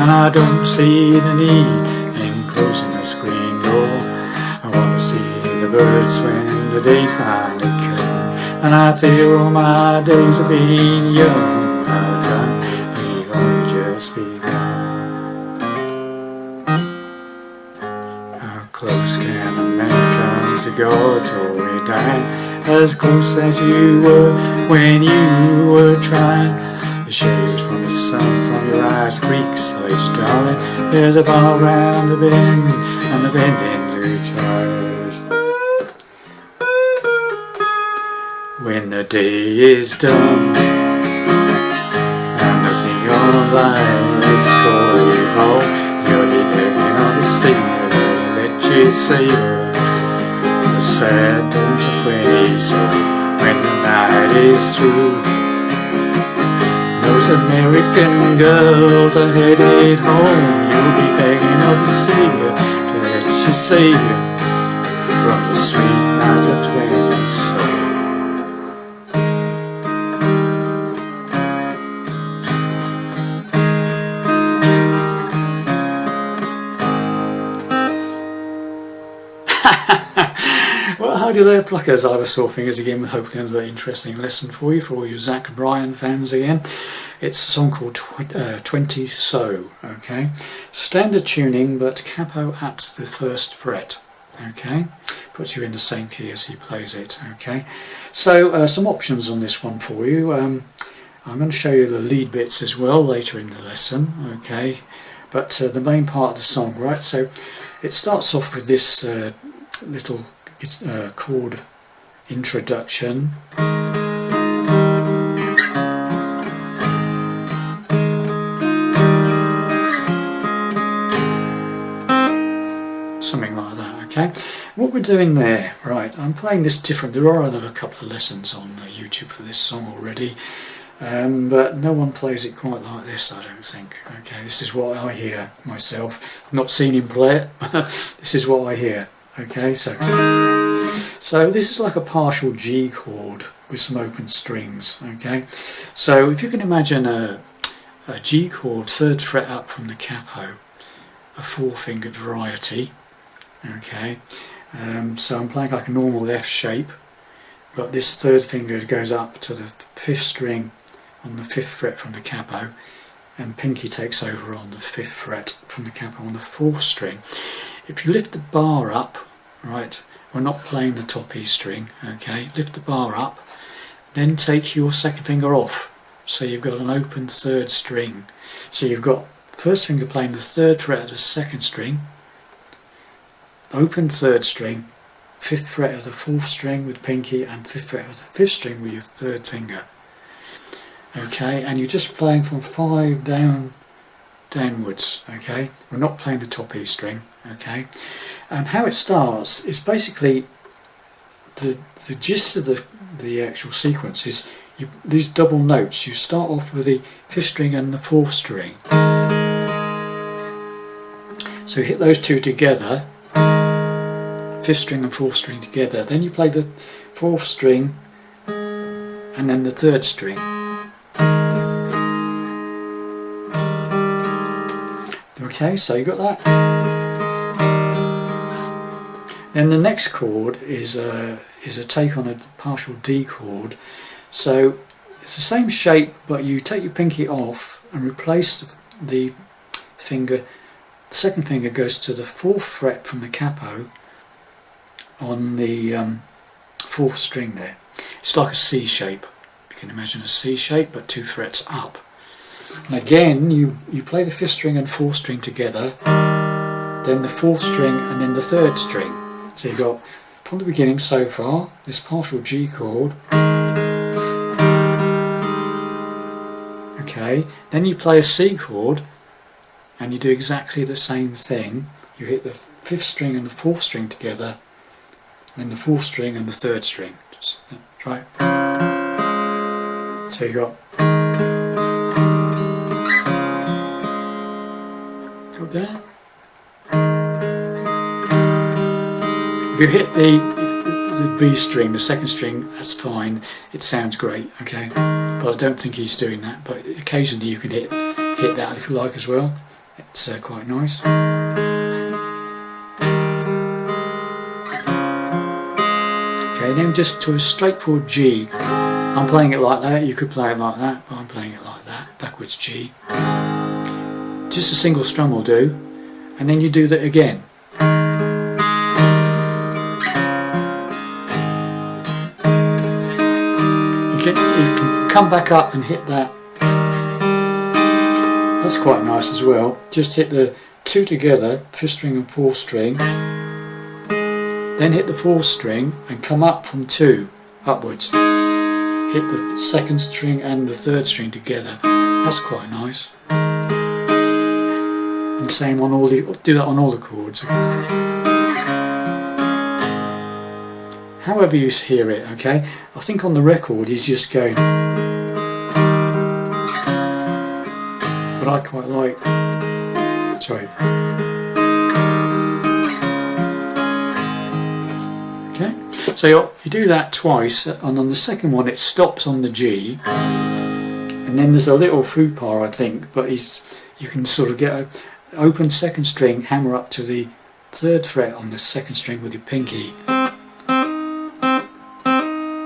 and I don't see the need in closing the screen door. I want to see the birds when the day finally comes, and I feel all my days of being young are done. We've only just begun. How close can a man come to God till we die? As close as you were when you were trying. The shade from the sun from your eyes creaks, lady darling. There's a bar round the bend, and the bend retires. When the day is done and nothing on lights call you home, you'll be living on the sea, let you savor the sad days of 20. So when the night is through, those American girls are headed home. You'll be begging of the Savior to let you save you from the sweet night of 20. So well, how do they pluckers? I have sore fingers again, with hopefully another interesting lesson for you, for all you Zach Bryan fans again. It's a song called 20 So, okay? Standard tuning, but capo at the first fret, okay? Puts you in the same key as he plays it, okay? So, some options on this one for you. I'm going to show you the lead bits as well later in the lesson, okay? But the main part of the song, right? So, it starts off with this little chord introduction. Something like that, okay? What we're doing there, right, I'm playing this different. There are another couple of lessons on YouTube for this song already, but no one plays it quite like this, I don't think. Okay, this is what I hear myself. I've not seen him play it. This is what I hear. Okay, so this is like a partial G chord with some open strings. Okay, so if you can imagine a G chord, 3rd fret up from the capo, a 4-fingered variety. Okay, so I'm playing like a normal F shape, but this 3rd finger goes up to the 5th string on the 5th fret from the capo, and pinky takes over on the 5th fret from the capo on the 4th string. If you lift the bar up, right, we're not playing the top E string, okay, lift the bar up, then take your 2nd finger off, so you've got an open 3rd string. So you've got 1st finger playing the 3rd fret of the 2nd string, open 3rd string, 5th fret of the 4th string with pinky, and 5th fret of the 5th string with your 3rd finger. Okay, and you're just playing from 5 downwards, okay? We're not playing the top E string, okay? And how it starts is basically the gist of the actual sequence is these double notes. You start off with the 5th string and the 4th string. So you hit those two together, 5th string and 4th string together, then you play the 4th string and then the 3rd string. Okay, so you got that. Then the next chord is a take on a partial D chord. So it's the same shape, but you take your pinky off and replace the finger. The 2nd finger goes to the 4th fret from the capo on the 4th string there. It's like a C shape. You can imagine a C shape, but 2 frets up. And again, you play the 5th string and 4th string together, then the 4th string and then the 3rd string. So you've got, from the beginning so far, this partial G chord. Okay, then you play a C chord and you do exactly the same thing. You hit the 5th string and the 4th string together, then the 4th string and the 3rd string. Just, right. So you got there. If you hit the B string, the 2nd string, that's fine. It sounds great, okay. But I don't think he's doing that. But occasionally you can hit that if you like as well. It's quite nice. Okay, then just to a straightforward G. I'm playing it like that, you could play it like that, but I'm playing it like that, backwards G. Just a single strum will do, and then you do that again. You can come back up and hit that. That's quite nice as well. Just hit the two together, 5th string and 4th string, then hit the 4th string and come up from 2 upwards. Hit the 2nd string and the 3rd string together. That's quite nice. And same on all the, do that on all the chords. However you hear it, okay? I think on the record he's just going, but I quite like, sorry. Okay, so you do that twice, and on the second one it stops on the G, and then there's a little flute bar, I think, but you can sort of get an open 2nd string, hammer up to the 3rd fret on the 2nd string with your pinky.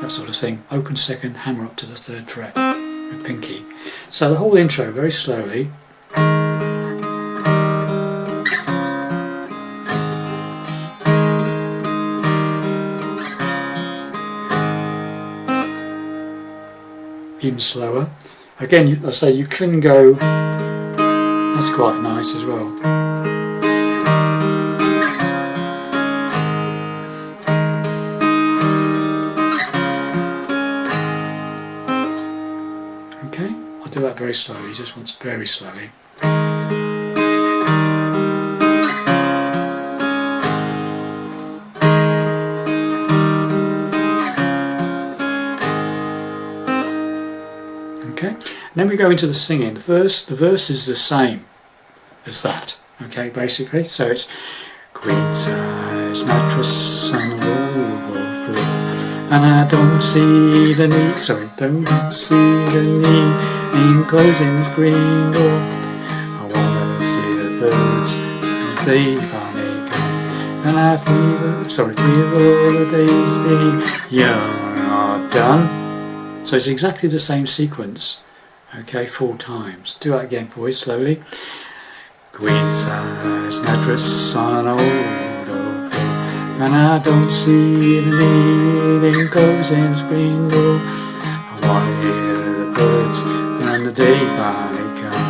That sort of thing. Open 2nd, hammer up to the 3rd fret with pinky. So the whole intro, very slowly. Even slower. Again, I say you can go, that's quite nice as well. Okay, I'll do that very slowly, just once, very slowly. Okay, and then we go into the singing. The verse is the same as that. Okay, basically, so it's queen size mattress on the floor, and I don't see the need. Sorry, don't see the need in closing the screen door. I wanna see the birds as they finally come, and I feel all the days be young are done. So it's exactly the same sequence, okay, 4 times. Do that again for you, slowly. Queen size mattress on an old floor, and I don't see the need in closing the screen door. I want to hear the birds and the day finally come,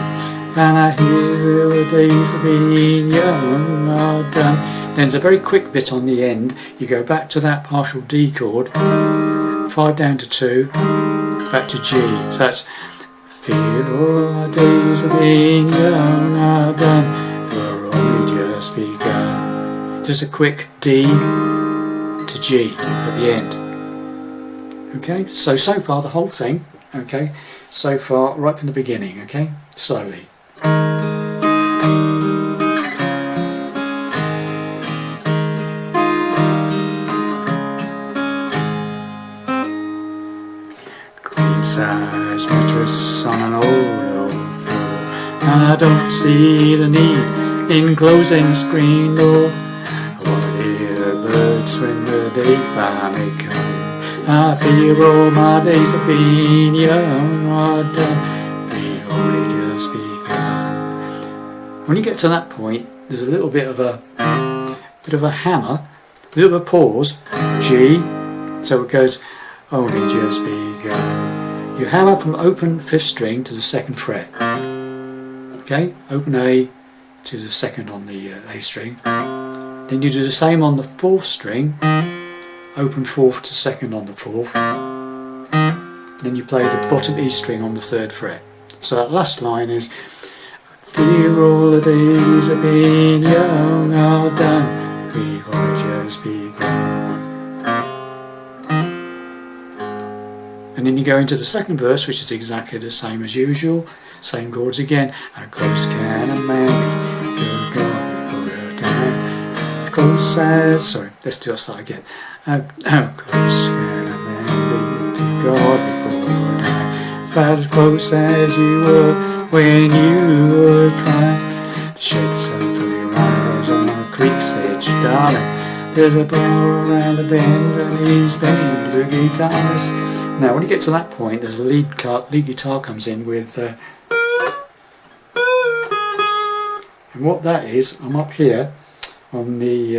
and I hear the days of being young are done. Then there's a very quick bit on the end. You go back to that partial D chord, 5 down to 2, back to G. So that's feel all my days of being young are done, we're only just begun. Just a quick D to G at the end. Okay, so far the whole thing, okay, so far right from the beginning, okay, slowly. Size mattress on an old floor, and I don't see the need in closing the screen door. I want to hear the birds when the day finally comes. I feel all my days of being young are done, we've only just begun. When you get to that point, there's a little bit of a hammer, a little bit of a pause, G, so it goes only just begun. You hammer from open 5th string to the 2nd fret. Okay, open A to the 2nd on the A string. Then you do the same on the 4th string, open 4th to 2nd on the 4th. Then you play the bottom E string on the 3rd fret. So that last line is, feel all the days of being young are done, we've only just begun. And then you go into the 2nd verse, which is exactly the same as usual, same chords again. How close can a man be to God before her time? Close as, sorry, let's do that again. How close can a man be to God before her time? About as close as you were when you were trying. shake yourself for your eyes on a creek's edge, darling. There's a bar around the bend and he's banging blue guitars. Now when you get to that point, there's a lead guitar comes in with and what that is, I'm up here on the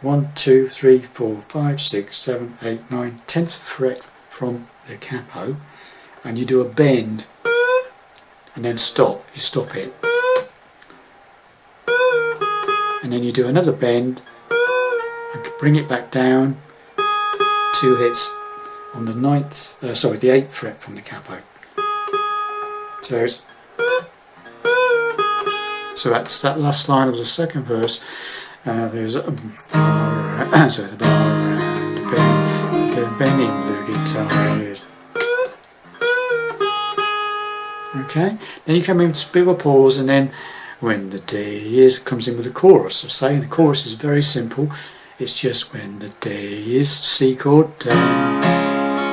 1, 2, 3, 4, 5, 6, 7, 8, 9, 10th fret from the capo, and you do a bend and then stop, you stop it, and then you do another bend and bring it back down, 2 hits on the 8th fret from the capo. So that's that last line of the second verse. There's a bar, so the bar around the bending blue guitars. Okay, then you come into a bit of a pause, and then when the day is comes in with a chorus. So saying the chorus is very simple. It's just when the day is, C chord down,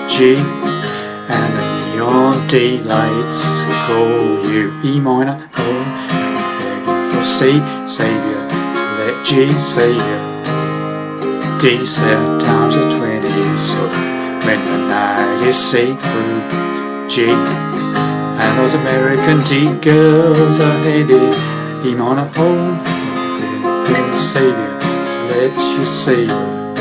G, and the neon D lights call you, E minor, home, for C, Saviour, let G, Saviour, D, 7 times the 20, so when the night is C through G, and those American D girls are headed, E minor, home, for Saviour, so let you Saviour,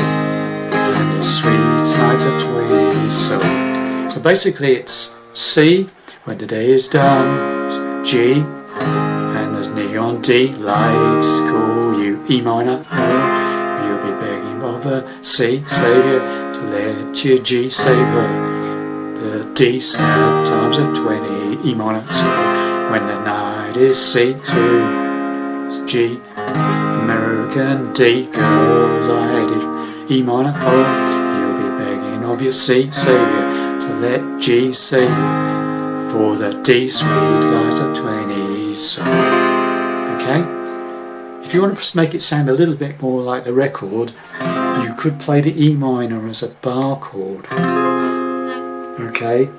and the sweet night of 20, so basically it's C, when the day is done, G, and there's neon D lights call you, E minor, you'll be begging of a C, Saviour, to let you G, Saviour, the D 7 times of 20, E minor, so when the night is C through G, American D girls are headed, E minor, you'll be begging of your C, Saviour, to let G, Saviour, for the D sweet light of 20, so, okay? If you want to make it sound a little bit more like the record, you could play the E minor as a bar chord, okay?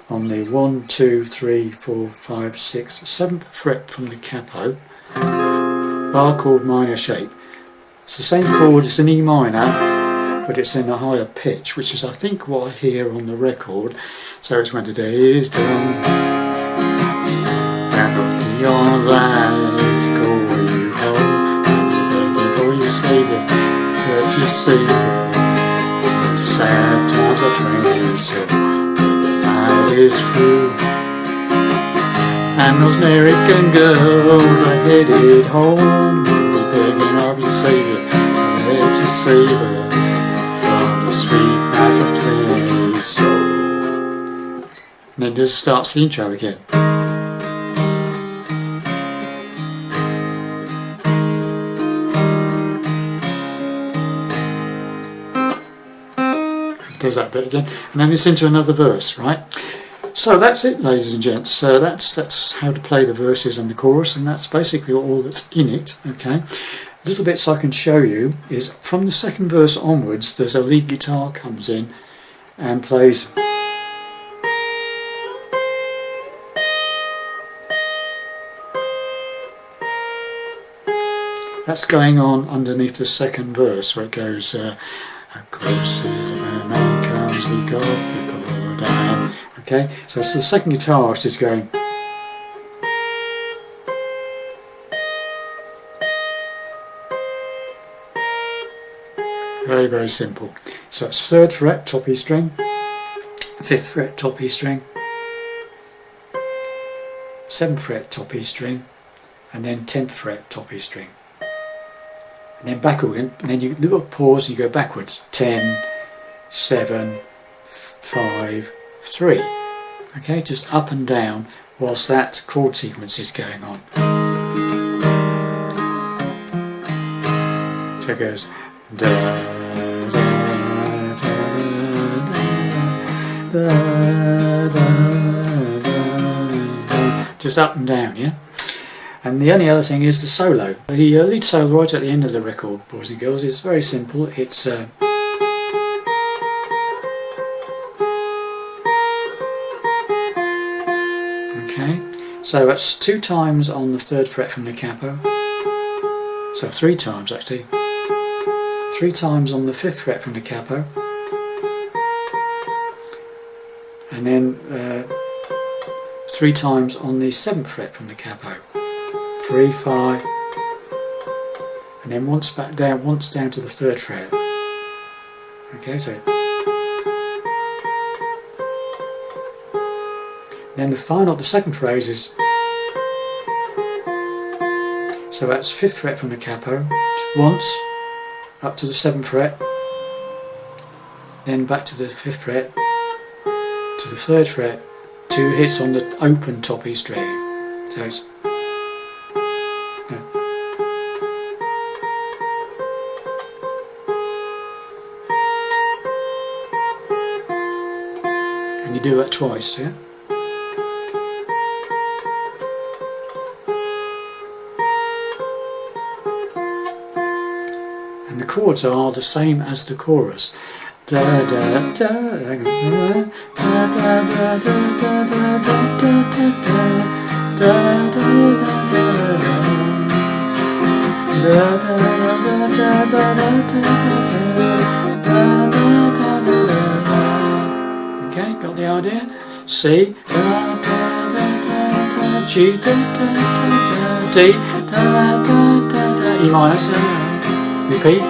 On the 1, 2, 3, 4, 5, 6, 7th fret from the capo, bar chord minor shape. It's the same chord as an E minor, but it's in a higher pitch, which is I think what I hear on the record. So it's when the day is done, and the neon lights call you home, and you're begging for your Saviour, let you Saviour, the sad times of 20, so when the night is through, and those American girls are headed home, you're begging of your Saviour, let you Saviour, the sweet night of 20, so, and then just starts the intro again. Does that bit again, and then it's into another verse, right? So that's it, ladies and gents. So that's how to play the verses and the chorus, and that's basically all that's in it. Okay. Little bits I can show you is from the second verse onwards, there's a lead guitar comes in and plays. That's going on underneath the second verse where it goes, of course as a man comes we go down. Okay, so it's the second guitarist is going. Very, very simple. So it's 3rd fret, top E string, 5th fret, top E string, 7th fret, top E string, and then 10th fret, top E string. And then backward, and then you little pause and you go backwards. 10, 7, 5, 3. Okay, just up and down whilst that chord sequence is going on. So it goes da, da, da, da, da, da, just up and down, yeah? And the only other thing is the solo. The lead solo right at the end of the record, boys and girls, is very simple. It's okay, So that's 2 times on the 3rd fret from the capo, so 3 times actually, 3 times on the 5th fret from the capo, and then 3 times on the 7th fret from the capo, 3, 5, and then once down to the 3rd fret. Okay, so then the second phrase is, so that's 5th fret from the capo, once, up to the 7th fret, then back to the 5th fret, to the 3rd fret, 2 hits on the open top E string. So it's, and you do that twice, yeah? And the chords are the same as the chorus. Da da da, hang on. Da da da da da da da da da da. Okay, got the idea? C, da da da da, G, da da da, D, da da da, E minor. Repeat.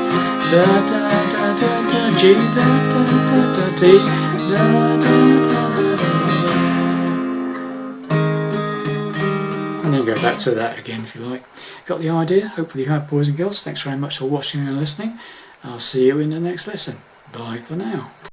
Da da da da da, G, da da da da, D, da da da da. And then go back to that again if you like. Got the idea? Hopefully you have, boys and girls. Thanks very much for watching and listening. I'll see you in the next lesson. Bye for now.